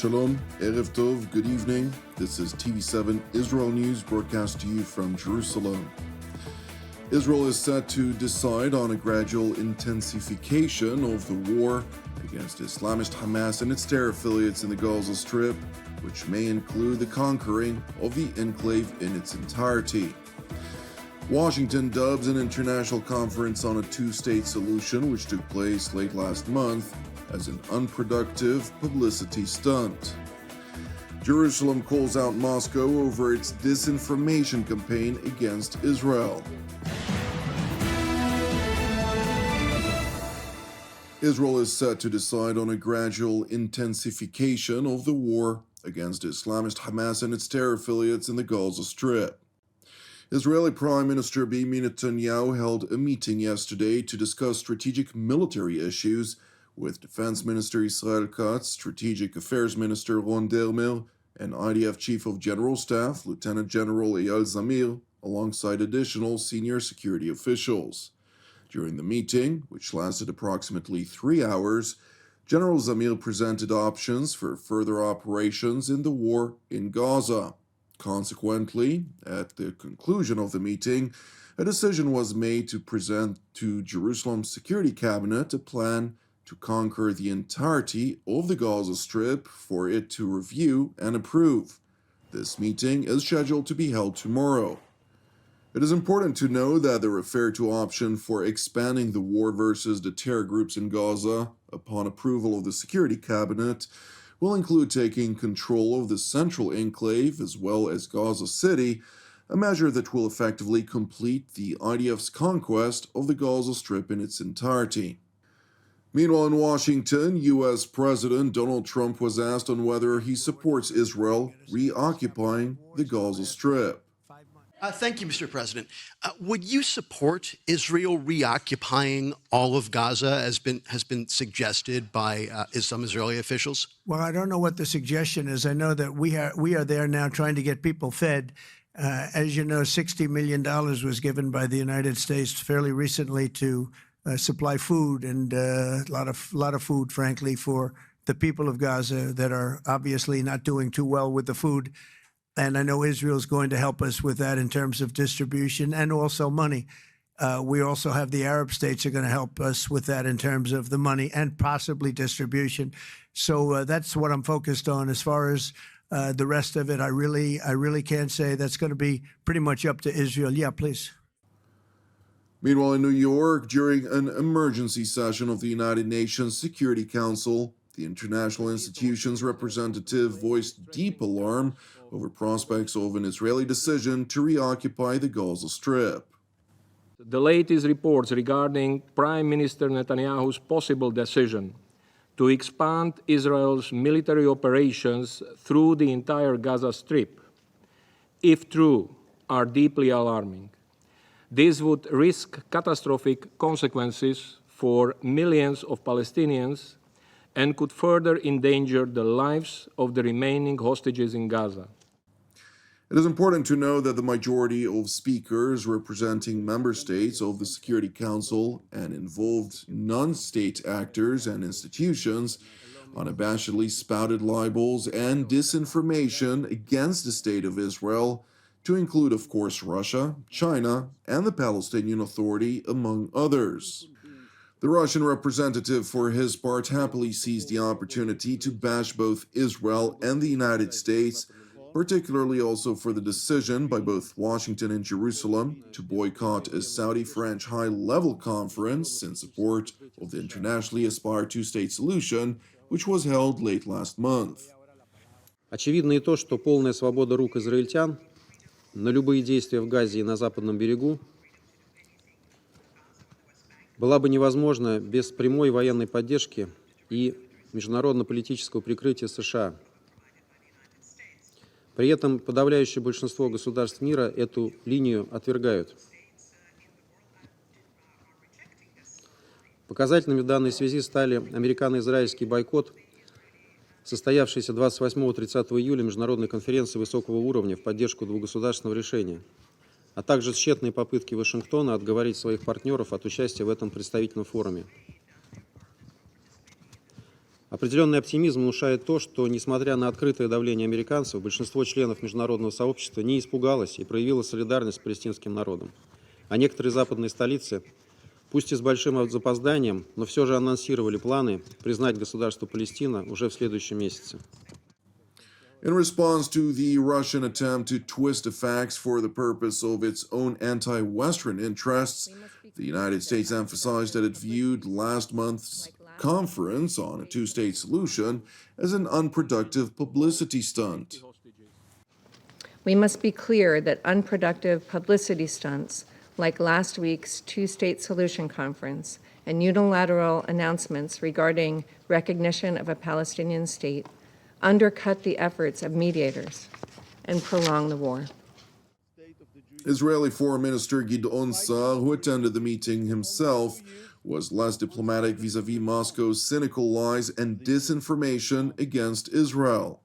Shalom, Erev Tov, good evening. This is TV7 Israel News broadcast to you from Jerusalem. Israel is set to decide on a gradual intensification of the war against Islamist Hamas and its terror affiliates in the Gaza Strip, which may include the conquering of the enclave in its entirety. Washington dubs an international conference on a two-state solution, which took place late last month, as an unproductive publicity stunt. Jerusalem calls out Moscow over its disinformation campaign against Israel. Israel is set to decide on a gradual intensification of the war against Islamist Hamas and its terror affiliates in the Gaza Strip. Israeli Prime Minister Benjamin Netanyahu held a meeting yesterday to discuss strategic military issues with Defense Minister Israel Katz, Strategic Affairs Minister Ron Dermer, and IDF Chief of General Staff Lieutenant General Eyal Zamir, alongside additional senior security officials. During the meeting, which lasted approximately 3 hours, General Zamir presented options for further operations in the war in Gaza. Consequently, at the conclusion of the meeting, a decision was made to present to Jerusalem's Security Cabinet a plan to conquer the entirety of the Gaza Strip for it to review and approve. This meeting is scheduled to be held tomorrow. It is important to know that the refer to option for expanding the war versus the terror groups in Gaza, upon approval of the Security Cabinet, will include taking control of the central enclave as well as Gaza City, a measure that will effectively complete the IDF's conquest of the Gaza Strip in its entirety. Meanwhile, in Washington, U.S. President Donald Trump was asked on whether he supports Israel reoccupying the Gaza Strip. Thank you, Mr. President. Would you support Israel reoccupying all of Gaza, as has been suggested by some Israeli officials? Well, I don't know what the suggestion is. I know that we are there now trying to get people fed. As you know, $60 million was given by the United States fairly recently to supply food, and a lot of food, frankly, for the people of Gaza that are obviously not doing too well with the food. And I know Israel is going to help us with that in terms of distribution and also money. We also have the Arab states are going to help us with that in terms of the money and possibly distribution. So that's what I'm focused on. As far as the rest of it, I really can't say. That's going to be pretty much up to Israel. Yeah, please. Meanwhile, in New York, during an emergency session of the United Nations Security Council, the international institution's representative voiced deep alarm over prospects of an Israeli decision to reoccupy the Gaza Strip. The latest reports regarding Prime Minister Netanyahu's possible decision to expand Israel's military operations through the entire Gaza Strip, if true, are deeply alarming. This would risk catastrophic consequences for millions of Palestinians and could further endanger the lives of the remaining hostages in Gaza. It is important to know that the majority of speakers representing member states of the Security Council and involved non-state actors and institutions unabashedly spouted libels and disinformation against the State of Israel, to include, of course, Russia, China, and the Palestinian Authority, among others. The Russian representative, for his part, happily seized the opportunity to bash both Israel and the United States, particularly also for the decision by both Washington and Jerusalem to boycott a Saudi-French high-level conference in support of the internationally aspired two-state solution, which was held late last month. Очевидно и то, что полная свобода рук израильтян на любые действия в Газе и на Западном берегу была бы невозможна без прямой военной поддержки и международно-политического прикрытия США. При этом подавляющее большинство государств мира эту линию отвергают. Показательными в данной связи стали американо-израильский бойкот, состоявшийся 28-30 июля международной конференции высокого уровня в поддержку двухгосударственного решения, а также тщетные попытки Вашингтона отговорить своих партнеров от участия в этом представительном форуме. Определенный оптимизм внушает то, что, несмотря на открытое давление американцев, большинство членов международного сообщества не испугалось и проявило солидарность с палестинским народом. А некоторые западные столицы, пусть и с большим запозданием, но все же анонсировали планы признать государство Палестина уже в следующем месяце. In response to the Russian attempt to twist the facts for the purpose of its own anti-Western interests, the United States emphasized that it viewed last month's conference on a two-state solution as an unproductive publicity stunt. We must be clear that unproductive publicity stunts, like last week's two-state solution conference and unilateral announcements regarding recognition of a Palestinian state, undercut the efforts of mediators and prolong the war. Israeli Foreign Minister Gideon Sa'ar, who attended the meeting himself, was less diplomatic vis-à-vis Moscow's cynical lies and disinformation against Israel.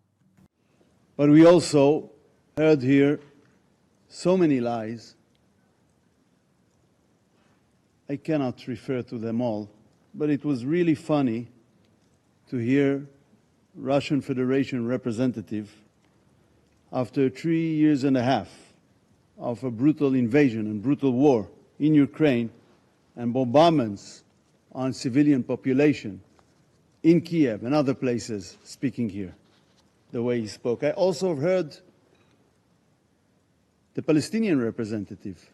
But we also heard here so many lies. I cannot refer to them all, but it was really funny to hear Russian Federation representative, after 3 years and a half of a brutal invasion and brutal war in Ukraine and bombardments on civilian population in Kiev and other places, speaking here the way he spoke. I also heard the Palestinian representative.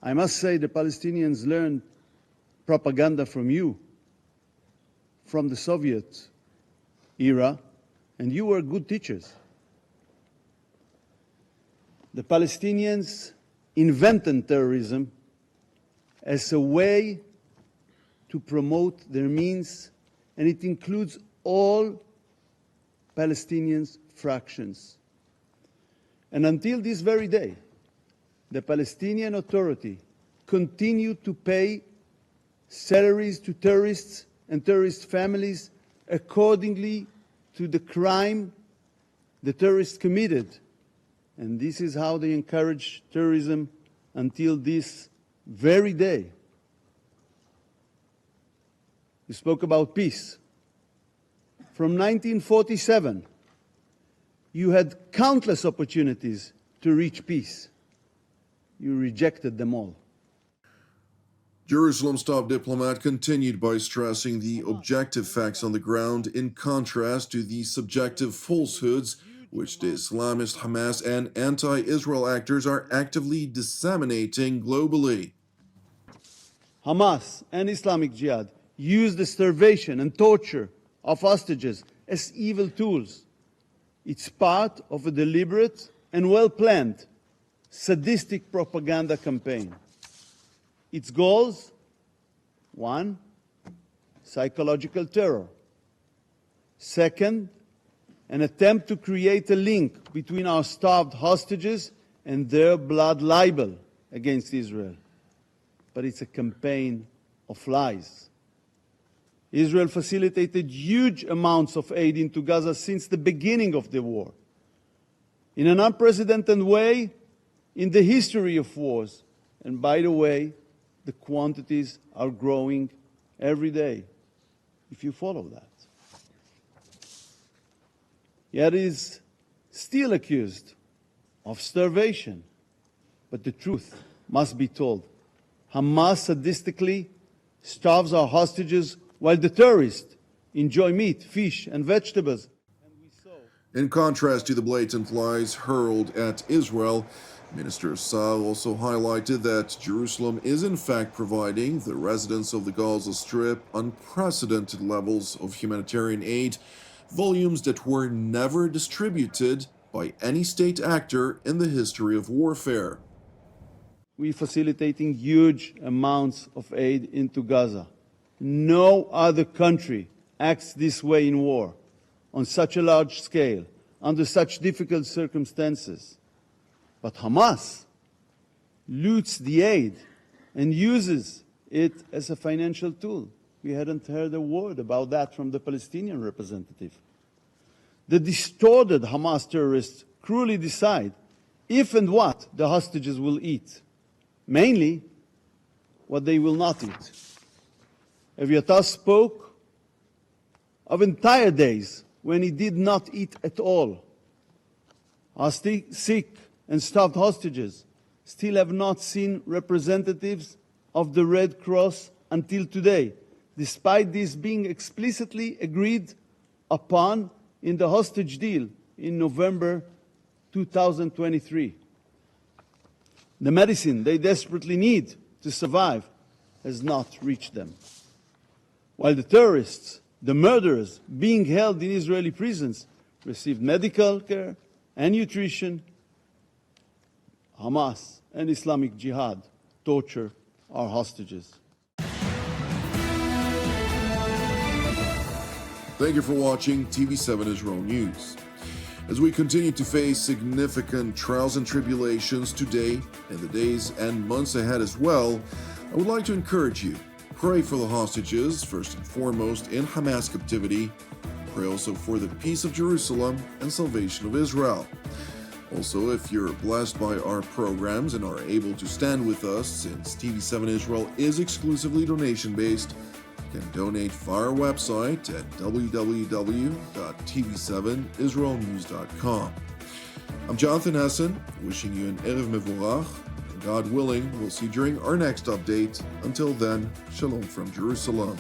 I must say the Palestinians learned propaganda from you, from the Soviet era, and you were good teachers. The Palestinians invented terrorism as a way to promote their means, and it includes all Palestinian fractions. And until this very day, the Palestinian Authority continued to pay salaries to terrorists and terrorist families accordingly to the crime the terrorists committed. And this is how they encourage terrorism until this very day. You spoke about peace. From 1947, you had countless opportunities to reach peace. You rejected them all. Jerusalem's top diplomat continued by stressing the objective facts on the ground in contrast to the subjective falsehoods which the Islamist Hamas and anti-Israel actors are actively disseminating globally. Hamas and Islamic Jihad use the starvation and torture of hostages as evil tools. It's part of a deliberate and well-planned sadistic propaganda campaign. Its goals: 1, psychological terror. 2, an attempt to create a link between our starved hostages and their blood libel against Israel. But it's a campaign of lies. Israel facilitated huge amounts of aid into Gaza since the beginning of the war, in an unprecedented way in the history of wars. And by the way, the quantities are growing every day, if you follow that. Yet it is still accused of starvation. But the truth must be told. Hamas sadistically starves our hostages while the terrorists enjoy meat, fish, and vegetables. In contrast to the blatant lies hurled at Israel, Minister Sa'ar also highlighted that Jerusalem is in fact providing the residents of the Gaza Strip unprecedented levels of humanitarian aid, volumes that were never distributed by any state actor in the history of warfare. We're facilitating huge amounts of aid into Gaza. No other country acts this way in war, on such a large scale, under such difficult circumstances. But Hamas loots the aid and uses it as a financial tool. We hadn't heard a word about that from the Palestinian representative. The distorted Hamas terrorists cruelly decide if and what the hostages will eat, mainly what they will not eat. Aviatar spoke of entire days when he did not eat at all. Our sick and starved hostages still have not seen representatives of the Red Cross until today, despite this being explicitly agreed upon in the hostage deal in November 2023. The medicine they desperately need to survive has not reached them. While the terrorists, the murderers being held in Israeli prisons, received medical care and nutrition, Hamas and Islamic Jihad torture our hostages. Thank you for watching TV7 Israel News. As we continue to face significant trials and tribulations today and the days and months ahead as well, I would like to encourage you, pray for the hostages, first and foremost in Hamas captivity. Pray also for the peace of Jerusalem and salvation of Israel. Also, if you're blessed by our programs and are able to stand with us, since TV7 Israel is exclusively donation-based, you can donate via our website at www.tv7israelnews.com. I'm Jonathan Hessen, wishing you an Erev Mevorach, and God willing, we'll see you during our next update. Until then, Shalom from Jerusalem.